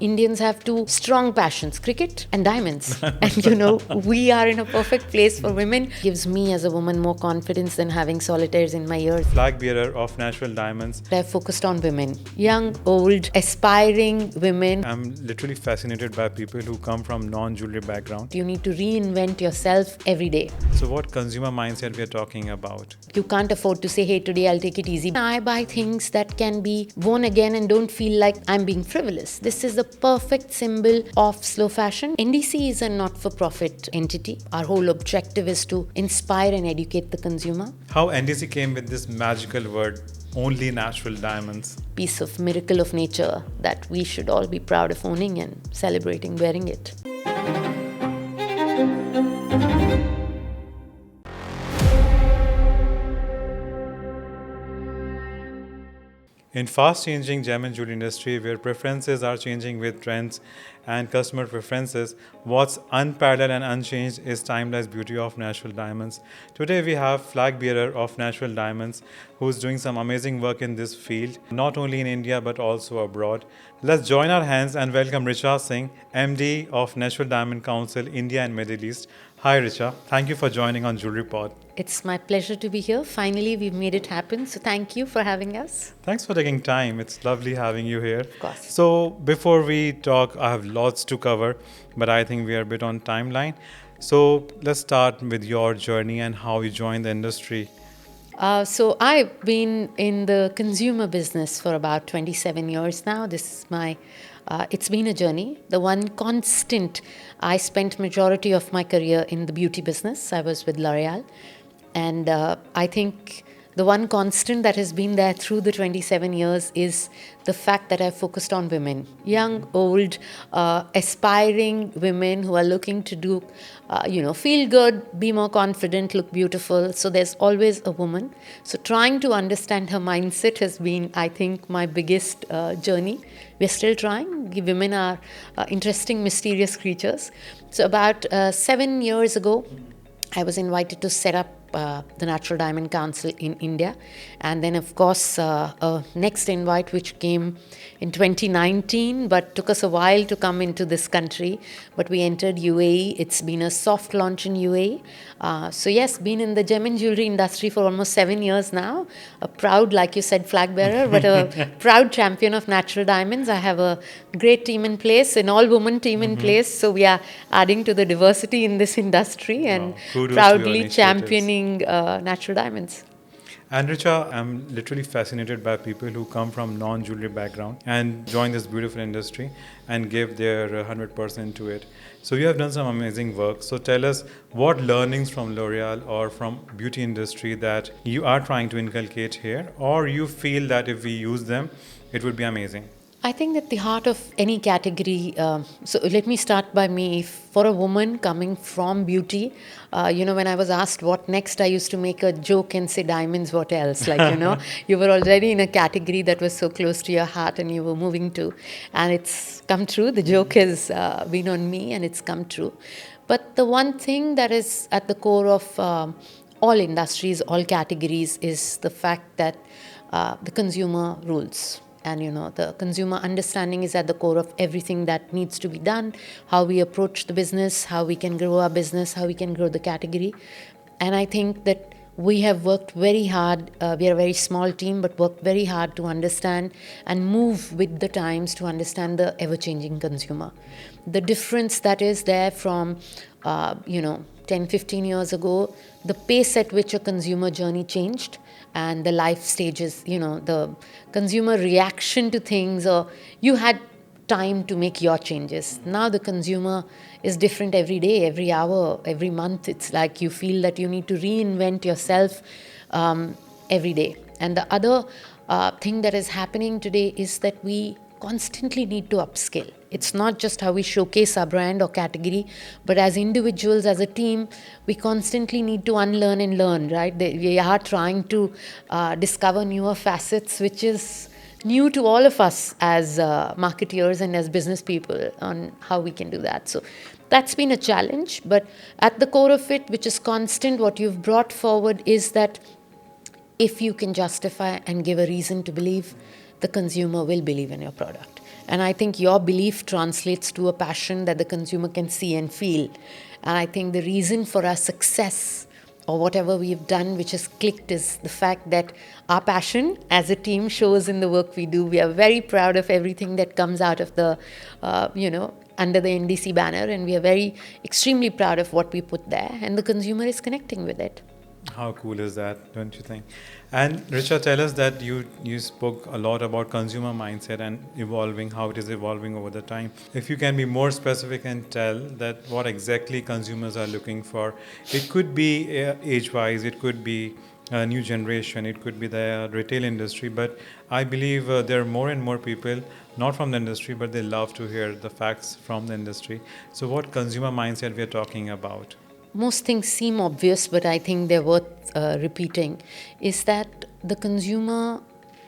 Indians have two strong passions, cricket and diamonds. And we are in a perfect place for women. Gives me as a woman more confidence than having solitaires in my ears. Flagbearer of natural diamonds. I've focused on women, young, old, aspiring women. I'm literally fascinated by people who come from non-jewelry background. You need to reinvent yourself every day. So what consumer mindset we are talking about? You can't afford to say, hey, today I'll take it easy. I buy things that can be worn again and don't feel like I'm being frivolous. This is the perfect symbol of slow fashion. NDC is a not-for-profit entity. Our whole objective is to inspire and educate the consumer. How NDC came with this magical word, only natural diamonds? Piece of miracle of nature that we should all be proud of owning and celebrating wearing it. In fast-changing gem and jewelry industry where preferences are changing with trends and customer preferences, what's unparalleled and unchanged is timeless beauty of natural diamonds. Today we have flagbearer of natural diamonds who's doing some amazing work in this field, not only in India but also abroad. Let's join our hands and welcome Richa Singh, MD of Natural Diamond Council, India and Middle East. Hi Richa, thank you for joining on Jewellery Pod. It's my pleasure to be here. Finally, we've made it happen. So thank you for having us. Thanks for taking time. It's lovely having you here. Of course. So before we talk, I have lots to cover, but I think we are a bit on timeline. So let's start with your journey and how you joined the industry. So I've been in the consumer business for about 27 years now. It's been a journey. The one constant, I spent majority of my career in the beauty business. I was with L'Oreal. And I think the one constant that has been there through the 27 years is the fact that I've focused on women. Young, old, aspiring women who are looking to do, feel good, be more confident, look beautiful. So there's always a woman. So trying to understand her mindset has been, I think, my biggest journey. We're still trying. Women are interesting, mysterious creatures. So about 7 years ago, I was invited to set up the Natural Diamond Council in India. And then, of course, a next invite which came in 2019, but took us a while to come into this country. But we entered UAE. It's been a soft launch in UAE. So yes, been in the gem and jewelry industry for almost 7 years now. A proud, like you said, flag bearer, but a proud champion of natural diamonds. I have a great team in place, an all-woman team in place. So we are adding to the diversity in this industry and proudly championing natural diamonds. And Richa, I'm literally fascinated by people who come from non-jewelry background and join this beautiful industry and give their 100% to it. So you have done some amazing work. So tell us what learnings from L'Oreal or from beauty industry that you are trying to inculcate here, or you feel that if we use them, it would be amazing. I think that the heart of any category, so let me start by me. For a woman coming from beauty, when I was asked what next, I used to make a joke and say diamonds, what else? You were already in a category that was so close to your heart and you were moving to. And it's come true. The joke has been on me and it's come true. But the one thing that is at the core of all industries, all categories is the fact that the consumer rules. And, the consumer understanding is at the core of everything that needs to be done, how we approach the business, how we can grow our business, how we can grow the category. And I think that we have worked very hard. We are a very small team, but worked very hard to understand and move with the times to understand the ever-changing consumer. The difference that is there from, 10, 15 years ago, the pace at which a consumer journey changed and the life stages, the consumer reaction to things, or you had time to make your changes. Now the consumer is different every day, every hour, every month. It's like you feel that you need to reinvent yourself every day. And the other thing that is happening today is that we constantly need to upskill. It's not just how we showcase our brand or category, but as individuals, as a team, we constantly need to unlearn and learn, right? We are trying to discover newer facets, which is new to all of us as marketeers and as business people on how we can do that. So that's been a challenge, but at the core of it, which is constant, what you've brought forward is that if you can justify and give a reason to believe, the consumer will believe in your product. And I think your belief translates to a passion that the consumer can see and feel. And I think the reason for our success or whatever we've done which has clicked is the fact that our passion as a team shows in the work we do. We are very proud of everything that comes out of the, under the NDC banner, and we are very extremely proud of what we put there, and the consumer is connecting with it. How cool is that, don't you think? And Richa, tell us that you spoke a lot about consumer mindset and evolving, how it is evolving over the time. If you can be more specific and tell that what exactly consumers are looking for. It could be age-wise, it could be a new generation, it could be the retail industry, but I believe there are more and more people, not from the industry, but they love to hear the facts from the industry. So what consumer mindset we are talking about? Most things seem obvious, but I think they're worth repeating, is that the consumer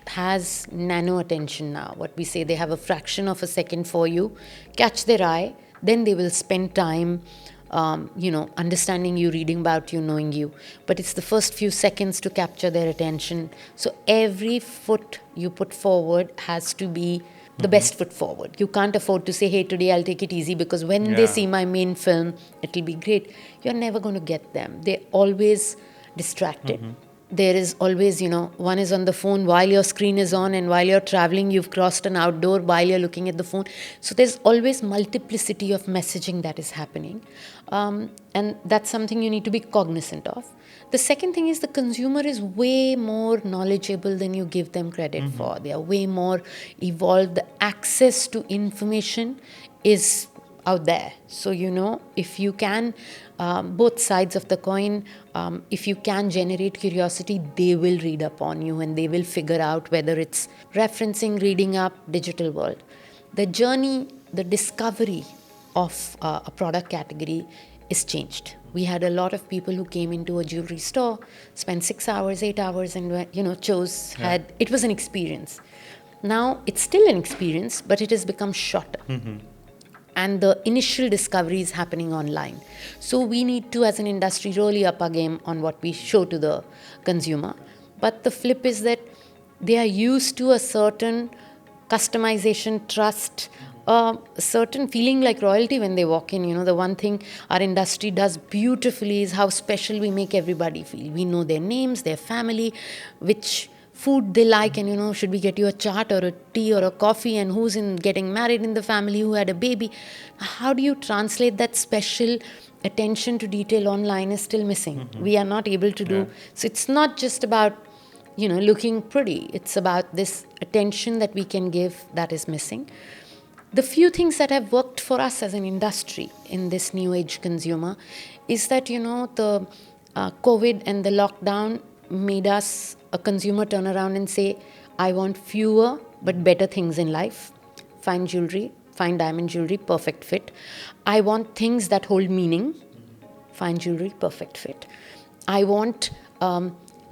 has nano attention now. What we say, they have a fraction of a second for you, catch their eye, then they will spend time, understanding you, reading about you, knowing you. But it's the first few seconds to capture their attention. So every foot you put forward has to be the best foot forward. You can't afford to say, hey, today I'll take it easy because when they see my main film, it'll be great. You're never going to get them. They're always distracted. There is always, one is on the phone while your screen is on, and while you're traveling, you've crossed an outdoor while you're looking at the phone. So there's always multiplicity of messaging that is happening. And that's something you need to be cognizant of. The second thing is the consumer is way more knowledgeable than you give them credit for. They are way more evolved. The access to information is out there. So, if you can, both sides of the coin, if you can generate curiosity, they will read up on you and they will figure out whether it's referencing, reading up, digital world. The journey, the discovery of a product category is changed. We had a lot of people who came into a jewelry store, spent 6 hours, 8 hours, and chose. It was an experience. Now it's still an experience, but it has become shorter. And the initial discovery is happening online. So we need to, as an industry, really up our game on what we show to the consumer. But the flip is that they are used to a certain customization, trust, a certain feeling like royalty when they walk in. The one thing our industry does beautifully is how special we make everybody feel. We know their names, their family, which food they like, and should we get you a chaat or a tea or a coffee, and who's getting married in the family, who had a baby. How do you translate that special attention to detail online is still missing. We are not able to do. So it's not just about looking pretty. It's about this attention that we can give that is missing. The few things that have worked for us as an industry in this new age consumer is that, the COVID and the lockdown made us, a consumer, turn around and say, I want fewer but better things in life. Fine jewelry, fine diamond jewelry, perfect fit. I want things that hold meaning. Fine jewelry, perfect fit. I want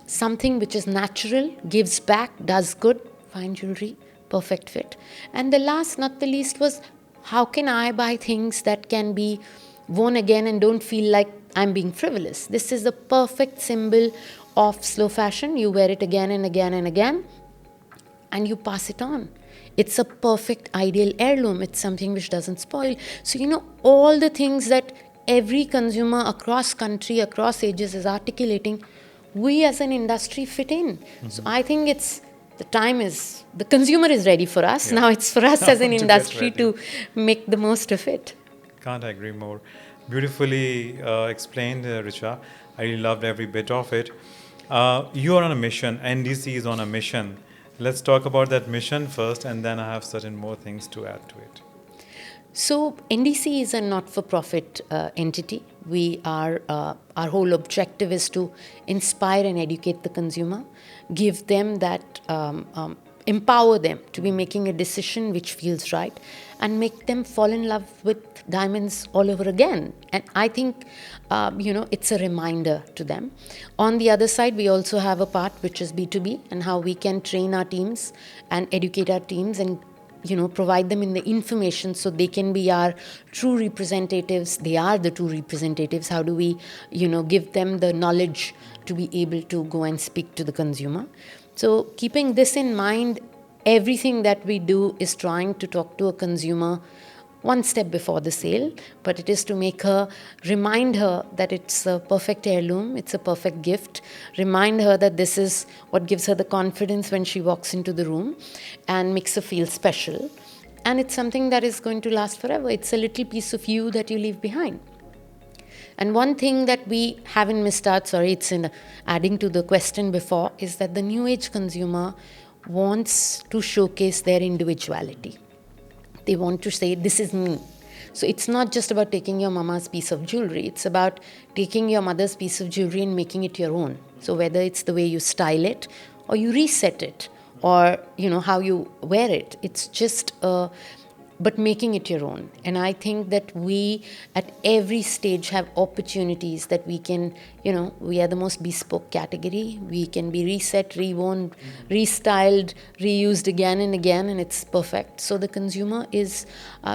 something which is natural, gives back, does good. Fine jewelry, perfect fit. And the last, not the least, was how can I buy things that can be worn again and don't feel like I'm being frivolous. This is the perfect symbol of slow fashion. You wear it again and again and again, and you pass it on. It's a perfect ideal heirloom. It's something which doesn't spoil. So, all the things that every consumer across country, across ages is articulating, we as an industry fit in. So I think the consumer is ready for us. Now it's for us as an industry to make the most of it. Can't agree more. Beautifully explained, Richa. I really loved every bit of it. You are on a mission. NDC is on a mission. Let's talk about that mission first, and then I have certain more things to add to it. So NDC is a not-for-profit entity. We are our whole objective is to inspire and educate the consumer, give them that, empower them to be making a decision which feels right, and make them fall in love with diamonds all over again. And I think, it's a reminder to them. On the other side, we also have a part which is B2B, and how we can train our teams and educate our teams and provide them in the information so they can be our true representatives. They are the true representatives. How do we, give them the knowledge to be able to go and speak to the consumer? So keeping this in mind, everything that we do is trying to talk to a consumer one step before the sale, but it is to make her, remind her that it's a perfect heirloom, it's a perfect gift, remind her that this is what gives her the confidence when she walks into the room and makes her feel special. And it's something that is going to last forever. It's a little piece of you that you leave behind. And one thing that we haven't missed out, sorry, it's in adding to the question before, is that the new age consumer wants to showcase their individuality. They want to say, this is me. So it's not just about taking your mama's piece of jewelry. It's about taking your mother's piece of jewelry and making it your own. So whether it's the way you style it or you reset it or, how you wear it, it's just but making it your own. And I think that we at every stage have opportunities that we can, we are the most bespoke category. We can be reset, reworn, restyled, reused again and again, and it's perfect. So the consumer is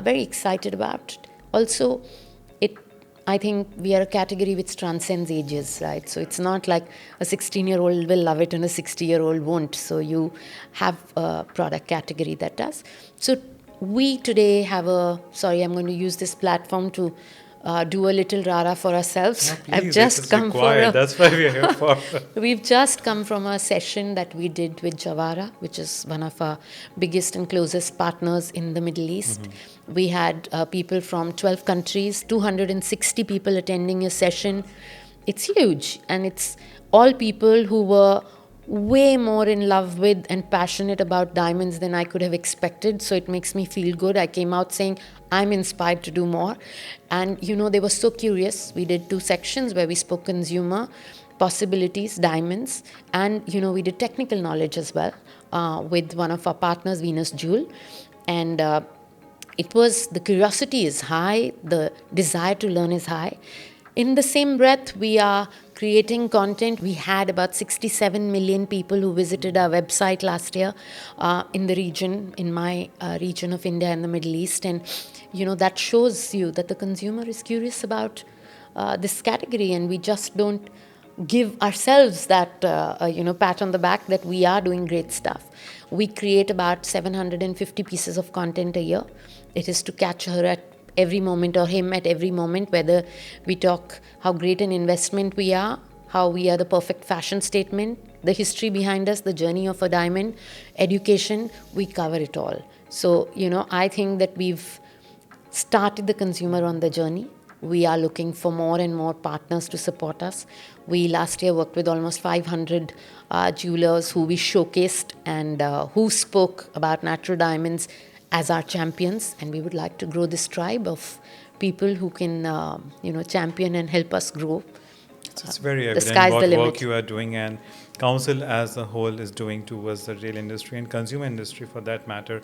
very excited about it. Also, I think we are a category which transcends ages, right? So it's not like a 16-year-old will love it and a 60-year-old won't. So you have a product category that does. So we today have I'm going to use this platform to do a little rara for ourselves. No, please, I've just come required. That's why we are here for. We've just come from a session that we did with Jawara, which is one of our biggest and closest partners in the Middle East. Mm-hmm. We had people from 12 countries, 260 people attending a session. It's huge, and it's all people who were way more in love with and passionate about diamonds than I could have expected. So it makes me feel good. I came out saying, I'm inspired to do more. And, they were so curious. We did 2 sections where we spoke consumer, possibilities, diamonds, and, we did technical knowledge as well with one of our partners, Venus Jewel. And it was, the curiosity is high, the desire to learn is high. In the same breath, we are creating content. We had about 67 million people who visited our website last year in the region, in my region of India and the Middle East. And, that shows you that the consumer is curious about this category, and we just don't give ourselves that, pat on the back that we are doing great stuff. We create about 750 pieces of content a year. It is to catch her at every moment or him at every moment, whether we talk how great an investment we are, how we are the perfect fashion statement, the history behind us, the journey of a diamond, education, we cover it all. So, I think that we've started the consumer on the journey. We are looking for more and more partners to support us. We last year worked with almost 500 jewelers who we showcased and who spoke about natural diamonds as our champions, and we would like to grow this tribe of people who can, champion and help us grow. It's very evident the sky's what the limit. Work you are doing and council as a whole is doing towards the real industry and consumer industry for that matter.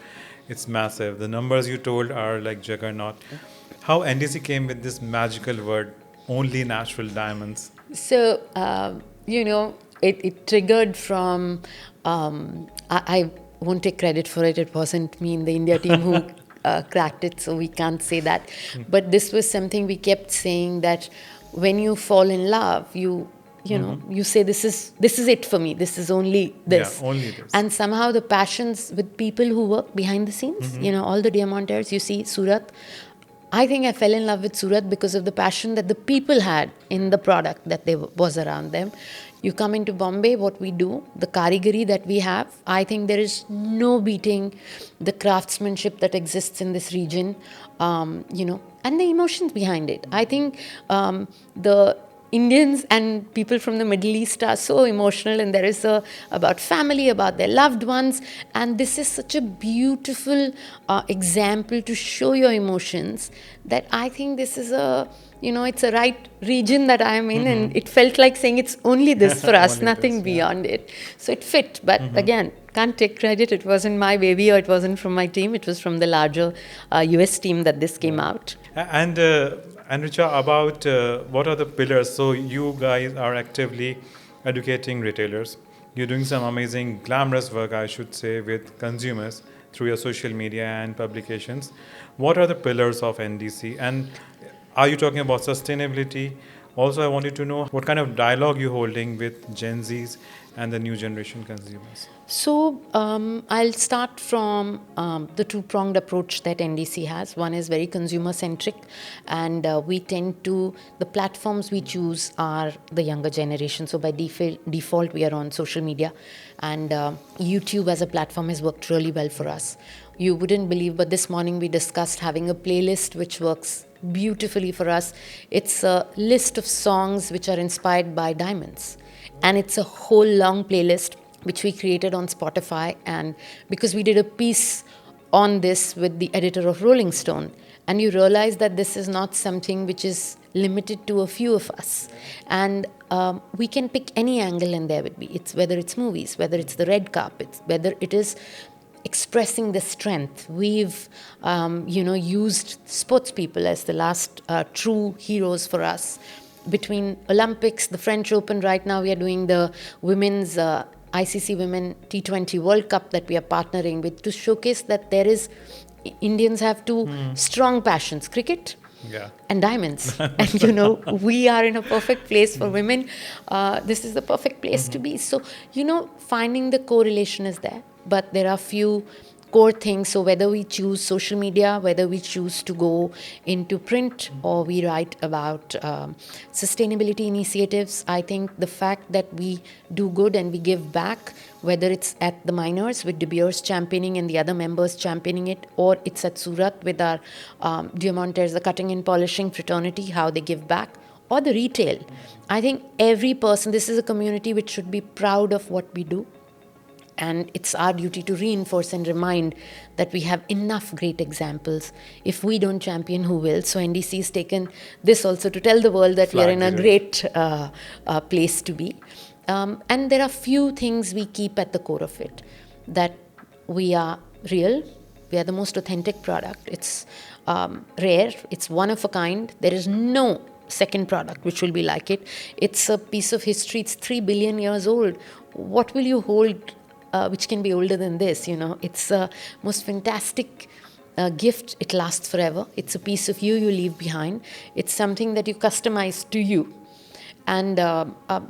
It's massive. The numbers you told are like juggernaut. How NDC came with this magical word, only natural diamonds? So, it triggered from, I won't take credit for it. It wasn't me in the India team who cracked it, so we can't say that. But this was something we kept saying, that when you fall in love, you say, this is it for me. This is only this. Yeah, only this. And somehow the passions with people who work behind the scenes, all the diamantaires, you see Surat. I think I fell in love with Surat because of the passion that the people had in the product that was around them. You come into Bombay, what we do, the karigari that we have, I think there is no beating the craftsmanship that exists in this region, and the emotions behind it. I think the Indians and people from the Middle East are so emotional, and there is about family, about their loved ones, and this is such a beautiful example to show your emotions, that I think this is it's a right region that I am in, and it felt like saying it's only this for us, nothing beyond it. So it fit, but again, can't take credit. It wasn't my baby, or it wasn't from my team. It was from the larger US team that this came out. And Richa, about what are the pillars? So you guys are actively educating retailers. You're doing some amazing glamorous work, I should say, with consumers through your social media and publications. What are the pillars of NDC? And are you talking about sustainability, Also, I wanted to know what kind of dialogue you're holding with Gen Zs and the new generation consumers. So I'll start from the two-pronged approach that NDC has. One is very consumer-centric, and we tend to, the platforms we choose are the younger generation. So by default, we are on social media, and YouTube as a platform has worked really well for us. You wouldn't believe, but this morning we discussed having a playlist which works beautifully for us. It's a list of songs which are inspired by diamonds, and it's a whole long playlist which we created on Spotify. And because we did a piece on this with the editor of Rolling Stone, and you realize that this is not something which is limited to a few of us, and we can pick any angle, and there would be, it's whether it's movies, whether it's the red carpets, whether it is expressing the strength. We've used sports people as the last true heroes for us. Between Olympics, the French Open, right now we are doing the women's ICC Women T20 World Cup that we are partnering with, to showcase that there is, Indians have two strong passions, cricket and diamonds. And we are in a perfect place for women. This is the perfect place to be. So, finding the correlation is there, but there are few core things. So whether we choose social media, whether we choose to go into print, or we write about sustainability initiatives, I think the fact that we do good and we give back, whether it's at the miners with De Beers championing and the other members championing it, or it's at Surat with our Diamantes, the cutting and polishing fraternity, how they give back, or the retail. I think every person, this is a community which should be proud of what we do. And it's our duty to reinforce and remind that we have enough great examples. If we don't champion, who will? So NDC has taken this also to tell the world that we are in a great place to be. And there are few things we keep at the core of it. That we are real. We are the most authentic product. It's rare. It's one of a kind. There is no second product which will be like it. It's a piece of history. It's 3 billion years old. What will you hold which can be older than this? It's a most fantastic gift. It lasts forever. It's a piece of you leave behind. It's something that you customize to you. And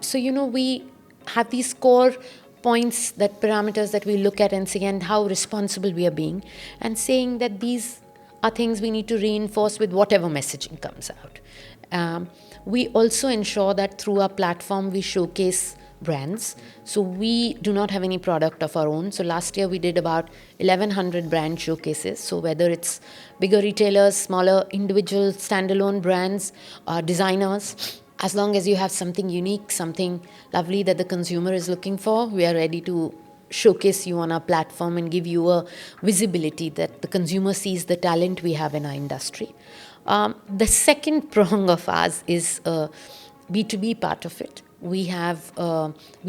so we have these core points, that parameters that we look at and see, and how responsible we are being, and saying that these are things we need to reinforce with whatever messaging comes out. We also ensure that through our platform we showcase brands. So we do not have any product of our own. So last year we did about 1,100 brand showcases. So whether it's bigger retailers, smaller individual standalone brands, designers, as long as you have something unique, something lovely that the consumer is looking for, we are ready to showcase you on our platform and give you a visibility that the consumer sees the talent we have in our industry. The second prong of ours is B2B part of it. We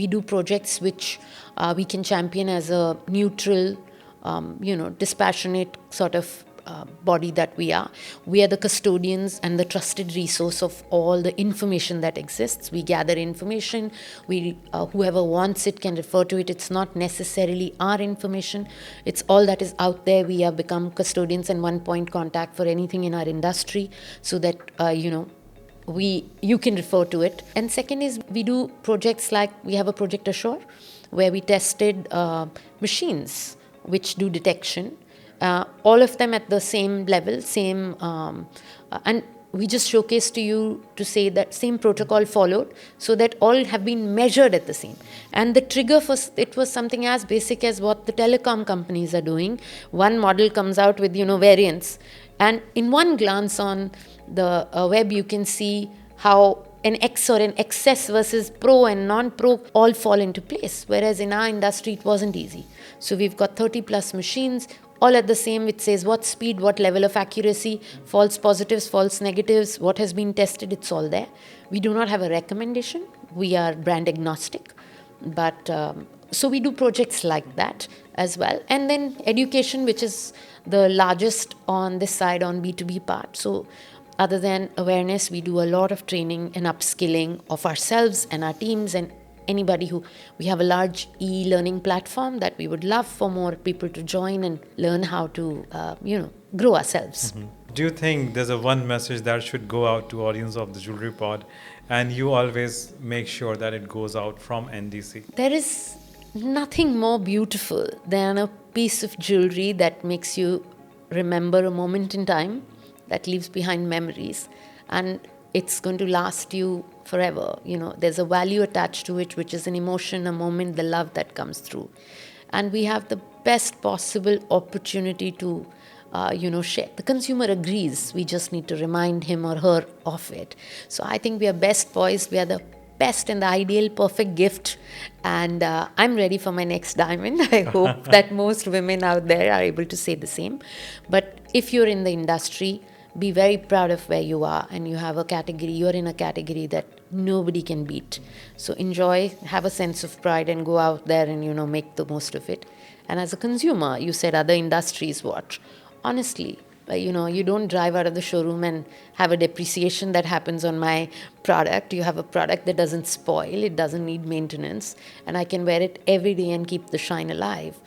do projects which we can champion as a neutral, dispassionate sort of body that we are. We are the custodians and the trusted resource of all the information that exists. We gather information. Whoever wants it can refer to it. It's not necessarily our information. It's all that is out there. We have become custodians and one-point contact for anything in our industry, so that you can refer to it. And second is, we do projects like, we have a project Ashore where we tested machines which do detection, all of them at the same level, and we just showcase to you to say that same protocol followed, so that all have been measured at the same. And the trigger for it was something as basic as what the telecom companies are doing. One model comes out with variants, and in one glance on the web you can see how an X or an XS versus Pro and non-Pro all fall into place. Whereas in our industry it wasn't easy. So we've got 30 plus machines, all at the same, which says what speed, what level of accuracy, false positives, false negatives, what has been tested, it's all there. We do not have a recommendation. We are brand agnostic. But so we do projects like that as well. And then education, which is the largest on this side on B2B part. So other than awareness, we do a lot of training and upskilling of ourselves and our teams and anybody who, we have a large e-learning platform that we would love for more people to join and learn how to, grow ourselves. do you think there's a one message that should go out to audience of the Jewellery Pod, and you always make sure that it goes out from NDC? There is nothing more beautiful than a piece of jewelry that makes you remember a moment in time, that leaves behind memories, and it's going to last you forever. There's a value attached to it, which is an emotion, a moment, the love that comes through. And we have the best possible opportunity to share. The consumer agrees. We just need to remind him or her of it. So I think we are best poised. We are the best and the ideal perfect gift. And I'm ready for my next diamond. I hope that most women out there are able to say the same. But if you're in the industry, be very proud of where you are, and you have a category, you're in a category that nobody can beat. So enjoy, have a sense of pride, and go out there and, make the most of it. And as a consumer, you said other industries watch. Honestly, you don't drive out of the showroom and have a depreciation that happens on my product. You have a product that doesn't spoil, it doesn't need maintenance, and I can wear it every day and keep the shine alive.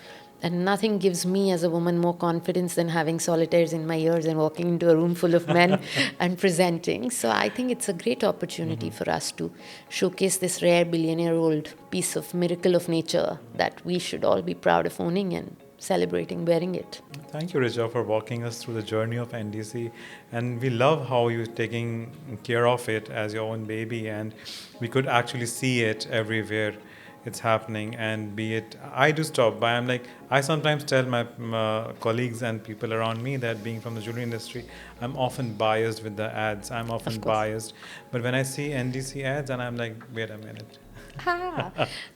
And nothing gives me as a woman more confidence than having solitaires in my ears and walking into a room full of men and presenting. So I think it's a great opportunity for us to showcase this rare billionaire-old piece of miracle of nature that we should all be proud of owning and celebrating wearing it. Thank you, Richa, for walking us through the journey of NDC. And we love how you're taking care of it as your own baby, and we could actually see it everywhere it's happening. And be it, I do stop by, I sometimes tell my colleagues and people around me that being from the jewelry industry, I'm often biased with the ads. I'm often biased. But when I see NDC ads, and I'm like, wait a minute.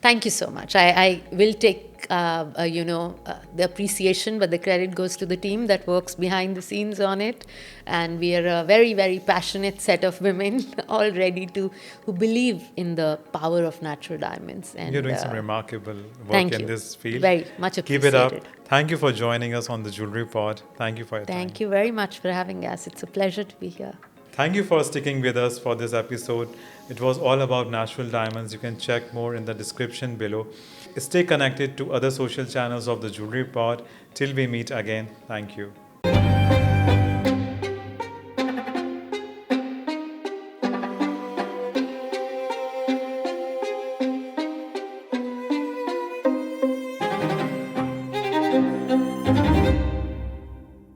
Thank you so much. I will take the appreciation, but the credit goes to the team that works behind the scenes on it. And we are a very, very passionate set of women, all ready who believe in the power of natural diamonds. And you're doing some remarkable work in this field. Very much appreciated. Keep it up. Thank you for joining us on the Jewellery Pod. Thank you for your time. Thank you very much for having us. It's a pleasure to be here. Thank you for sticking with us for this episode. It was all about natural diamonds. You can check more in the description below. Stay connected to other social channels of the Jewellery Pod. Till we meet again, thank you.